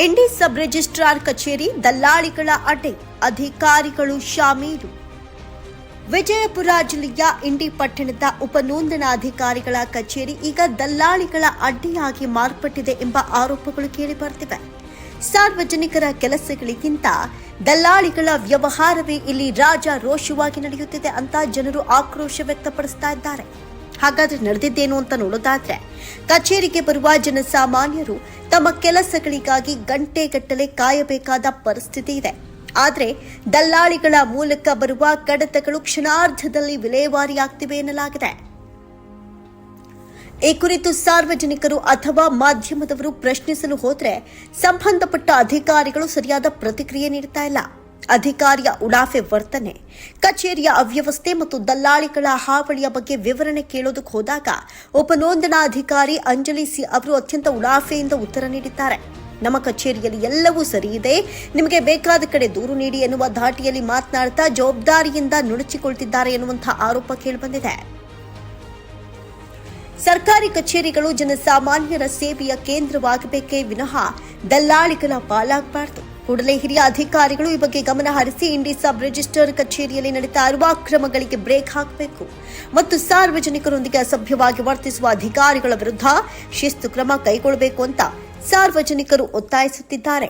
ಇಂಡಿ sub registrar ಕಚೇರಿ ದಲ್ಲಾಳಿಗಳ ಅಡ್ಡೆ, ಅಧಿಕಾರಿಗಳು ಶಾಮೀಲು. ವಿಜಯಪುರ ಜಿಲ್ಲೆಯ ಇಂಡಿ ಪಟ್ಟಣದ ಉಪನೋಂದಣಾಧಿಕಾರಿಗಳ ಕಚೇರಿ ಈಗ ದಲ್ಲಾಳಿಗಳ ಅಡ್ಡೆಯಾಗಿ ಮಾರ್ಪಟ್ಟಿದೆ ಎಂಬ ಆರೋಪಗಳು ಕೇಳಿಬರುತ್ತಿವೆ. ಸಾರ್ವಜನಿಕರ ಕೆಲಸಗಳಿಗಿಂತ ದಲ್ಲಾಳಿಗಳ ವ್ಯವಹಾರವೇ ಇಲ್ಲಿ ರಾಜಾರೋಷವಾಗಿ ನಡೆಯುತ್ತಿದೆ ಅಂತ ಜನರು ಆಕ್ರೋಶ ವ್ಯಕ್ತಪಡಿಸ್ತಾ ಇದ್ದಾರೆ. ಹಾಗಾದ್ರೆ ನಡೆದಿದ್ದೇನು ಅಂತ ನೋಡೋದಾದ್ರೆ, ಕಚೇರಿಗೆ ಬರುವ ಜನಸಾಮಾನ್ಯರು ತಮ್ಮ ಕೆಲಸಗಳಿಗಾಗಿ ಗಂಟೆಗಟ್ಟಲೆ ಕಾಯಬೇಕಾದ ಪರಿಸ್ಥಿತಿ ಇದೆ. ಆದರೆ ದಲ್ಲಾಳಿಗಳ ಮೂಲಕ ಬರುವ ಕಡತಗಳು ಕ್ಷಣಾರ್ಧದಲ್ಲಿ ವಿಲೇವಾರಿಯಾಗ್ತಿವೆ ಎನ್ನಲಾಗಿದೆ. ಈ ಕುರಿತು ಸಾರ್ವಜನಿಕರು ಅಥವಾ ಮಾಧ್ಯಮದವರು ಪ್ರಶ್ನಿಸಲು ಹೋದರೆ ಸಂಬಂಧಪಟ್ಟ ಅಧಿಕಾರಿಗಳು ಸರಿಯಾದ ಪ್ರತಿಕ್ರಿಯೆ ನೀಡುತ್ತಾ ಇಲ್ಲ. ಅಧಿಕಾರಿಯ ಉಡಾಫೆ ವರ್ತನೆ, ಕಚೇರಿಯ ಅವ್ಯವಸ್ಥೆ ಮತ್ತು ದಲ್ಲಾಳಿಗಳ ಹಾವಳಿಯ ಬಗ್ಗೆ ವಿವರಣೆ ಕೇಳೋದಕ್ಕೆ ಹೋದಾಗ ಉಪನೋಂದಣಾಧಿಕಾರಿ ಅಂಜಲಿ ಸಿ ಅವರು ಅತ್ಯಂತ ಉಡಾಫೆಯಿಂದ ಉತ್ತರ ನೀಡಿದ್ದಾರೆ. ನಮ್ಮ ಕಚೇರಿಯಲ್ಲಿ ಎಲ್ಲವೂ ಸರಿ ಇದೆ, ನಿಮಗೆ ಬೇಕಾದ ಕಡೆ ದೂರು ನೀಡಿ ಎನ್ನುವ ಧಾಟಿಯಲ್ಲಿ ಮಾತನಾಡುತ್ತಾ ಜವಾಬ್ದಾರಿಯಿಂದ ನುಣುಚಿಕೊಳ್ತಿದ್ದಾರೆ ಎನ್ನುವಂತಹ ಆರೋಪ ಕೇಳಿಬಂದಿದೆ. ಸರ್ಕಾರಿ ಕಚೇರಿಗಳು ಜನಸಾಮಾನ್ಯರ ಸೇವೆಯ ಕೇಂದ್ರವಾಗಬೇಕೇ ವಿನಃ ದಲ್ಲಾಳಿಗಳ ಪಾಲಾಗಬಾರದು. ಕೂಡಲೇ ಹಿರಿಯ ಅಧಿಕಾರಿಗಳು ಈ ಬಗ್ಗೆ ಗಮನ ಹರಿಸಿ ಇಂಡಿ ಸಬ್ ರಿಜಿಸ್ಟರ್ ಕಚೇರಿಯಲ್ಲಿ ನಡೀತಾ ಇರುವ ಅಕ್ರಮಗಳಿಗೆ ಬ್ರೇಕ್ ಹಾಕಬೇಕು ಮತ್ತು ಸಾರ್ವಜನಿಕರೊಂದಿಗೆ ಅಸಭ್ಯವಾಗಿ ವರ್ತಿಸುವ ಅಧಿಕಾರಿಗಳ ವಿರುದ್ಧ ಶಿಸ್ತು ಕ್ರಮ ಕೈಗೊಳ್ಳಬೇಕು ಅಂತ ಸಾರ್ವಜನಿಕರು ಒತ್ತಾಯಿಸುತ್ತಿದ್ದಾರೆ.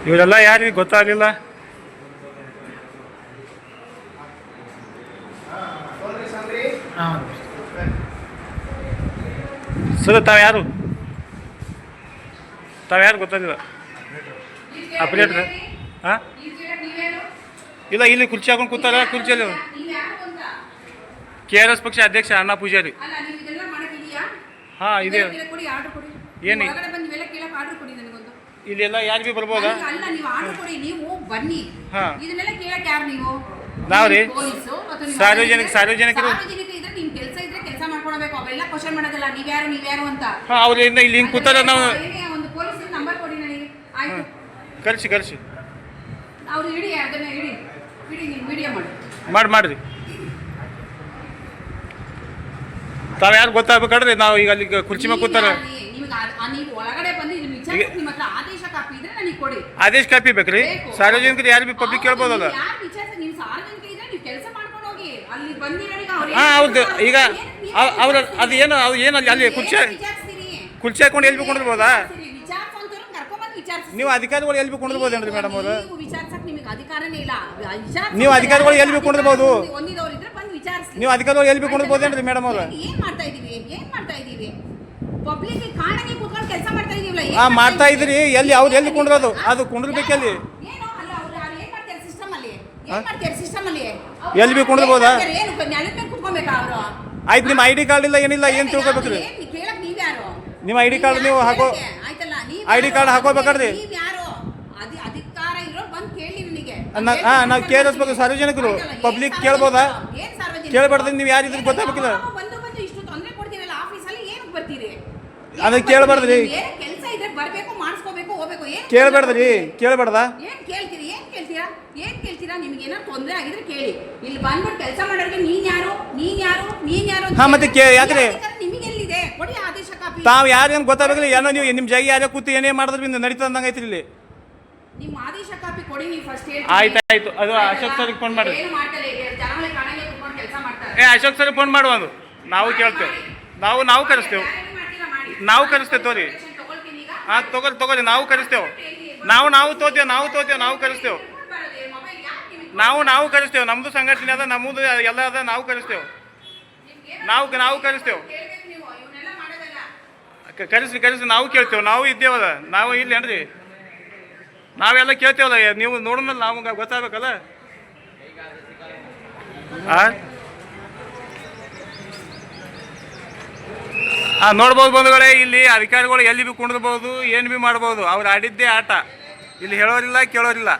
ಇವರೆಲ್ಲ ಯಾರಿಗೆ ಗೊತ್ತಾಗಲಿಲ್ಲ. ಸರ್ ತಾವ್ಯಾರು ಗೊತ್ತಾಗಿಲ್ಲ. ಆಪರೇಟ್ರ್ ಹಾಂ ಇಲ್ಲ, ಇಲ್ಲಿ ಕುರ್ಚಿ ಹಾಕೊಂಡು ಕೂತಾರ. ಕುರ್ಚಿಯಲ್ಲಿ KRS ಪಕ್ಷ ಅಧ್ಯಕ್ಷ ಅಣ್ಣಾ ಪೂಜಾರಿ. ಹಾಂ ಇದೆ. ಏನು ಇಲ್ಲೆಲ್ಲ ಯಾರು ಭೀ ಬರ್ಬೋದಾ? ನಾವ್ರಿ ಸಾರ್ವಜನಿಕರು ಅವ್ರಿಂದ ಇಲ್ಲಿ ಹಿಂಗೆ ಕೂತಾರ. ನಾವು ಕರ್ಸಿ ಮಾಡ್ರಿ. ತಾವ್ ಯಾರು ಗೊತ್ತಾಗ್ಬೇಕಾಡ್ರಿ. ನಾವು ಈಗ ಅಲ್ಲಿ ಕುರ್ಚಿ ಮೇಲೆ ಕೂತಾರ. ಆದೇಶ ಕಾಪಿ ಬೇಕ್ರಿ. ಸಾರ್ವಜನಿಕರು ಯಾರು ಬಿ ಪಬ್ಲಿಕ್ ಕೇಳ್ಬೋದಲ್ಲ. ಹಾಂ ಹೌದು. ಈಗ ಅವ್ರ ಅದು ಏನು ಅಲ್ಲಿ ಕುರ್ಚಿ ಹಾಕೊಂಡು ಎಲ್ಲಿ ಬಿ ಕೊಂಡಿರ್ಬೋದಾ? ನೀವು ಅಧಿಕಾರಿಗಳು ಎಲ್ಲಿ ಬಿ ಕೊಂಡಿರ್ಬೋದೇನ್ರಿ ಮೇಡಮ್ ಅವರು? ನೀವು ಅಧಿಕಾರಿಗಳು ಎಲ್ಲಿ ಬಿ ಕೊಂಡಿರ್ಬೋದು? ನೀವು ಅಧಿಕಾರಿಗಳು ಎಲ್ಲಿ ಬಿ ಕೊಂಡಿರ್ಬೋದೇನ್ರಿ ಮೇಡಮ್ ಅವರು? ಹಾಂ ಮಾಡ್ತಾ ಇದ್ರಿ. ಎಲ್ಲಿ ಅವ್ರು ಎಲ್ಲಿ ಕೊಂಡಿರೋದು? ಅದು ಕೊಂಡಿರ್ಬೇಕಲ್ಲಿ. ಎಲ್ಲಿ ಬಿ ಕೊಂಡಿರ್ಬೋದಾ? ಆಯ್ತು. ನಿಮ್ಮ ID ಕಾರ್ಡ್ ಇಲ್ಲ, ಏನಿಲ್ಲ, ಏನು ತಿಳ್ಕೊಬೇಕ್ರಿ? ನಿಮ್ಮ ID ಕಾರ್ಡ್ ನೀವು ID ಕಾರ್ಡ್ ಹಾಕೋಬೇಕಾಡ್ರಿ. ನಾವು ಕೇಳಿಸ್ಬೇಕು. ಸಾರ್ವಜನಿಕರು ಪಬ್ಲಿಕ್ ಕೇಳ್ಬೋದಾ? ಕೇಳ್ಬಾರ್ದು. ನೀವು ಯಾರಿದ್ರೆ ಗೊತ್ತಾಗಬೇಕಿಲ್ಲ. ಅದಕ್ಕೆ ಕೇಳಬಾರ್ದ್ರಿ. ಕೇಳಬಾರ್ದಾ? ಹಾಂ ಮತ್ತೆ ಯಾಕ್ರಿ ತಾವು ಯಾರೇನು ಗೊತ್ತಾಗಬೇಕಿಲ್ಲ. ಏನೋ ನೀವು ನಿಮ್ಮ ಜಾಗ ಯಾರೇ ಕೂತು ಏನೇ ಮಾಡಿದ್ರೆ ನಡೀತದ ಅಂದಂಗೆ ಐತ್ರಿ ಇಲ್ಲಿ. ಆಯ್ತು. ಅದು ಅಶೋಕ್ ಸರ್ಗೆ ಫೋನ್ ಮಾಡಿ. ಅಶೋಕ್ ಸರ್ಗೆ ಫೋನ್ ಮಾಡುವ. ಅದು ನಾವು ಕೇಳ್ತೇವೆ. ನಾವು ಕರೆಸ್ತೇವೆ. ತೋರಿ. ಹಾಂ ತಗೋರಿ. ನಾವು ಕರೆಸ್ತೇವೆ. ನಾವು ಕರೆಸ್ತೇವೆ. ನಮ್ಮದು ಸಂಘಟನೆ ಅದ, ನಮ್ಮದು ಎಲ್ಲ ಅದ. ನಾವು ಕರೆಸ್ತೇವೆ. ಕರೆಸಿ ನಾವು ಕೇಳ್ತೇವೆ. ನಾವು ಇದ್ದೇವಲ್ಲ. ನಾವು ಇಲ್ಲೇನ್ರಿ? ನಾವೆಲ್ಲ ಕೇಳ್ತೇವಲ್ಲ. ನೀವು ನೋಡಿದ್ಮೇಲೆ ನಮ್ಗೆ ಗೊತ್ತಾಗಬೇಕಲ್ಲ. ನೋಡ್ಬೋದು ಬಂಧುಗಳೇ, ಇಲ್ಲಿ ಅಧಿಕಾರಿಗಳು ಎಲ್ಲಿ ಬಿ ಕುಣಿದ್ಬೋದು, ಏನು ಬಿ ಮಾಡ್ಬೋದು. ಅವ್ರು ಆಡಿದ್ದೇ ಆಟ. ಇಲ್ಲಿ ಹೇಳೋರಿಲ್ಲ, ಕೇಳೋರಿಲ್ಲ.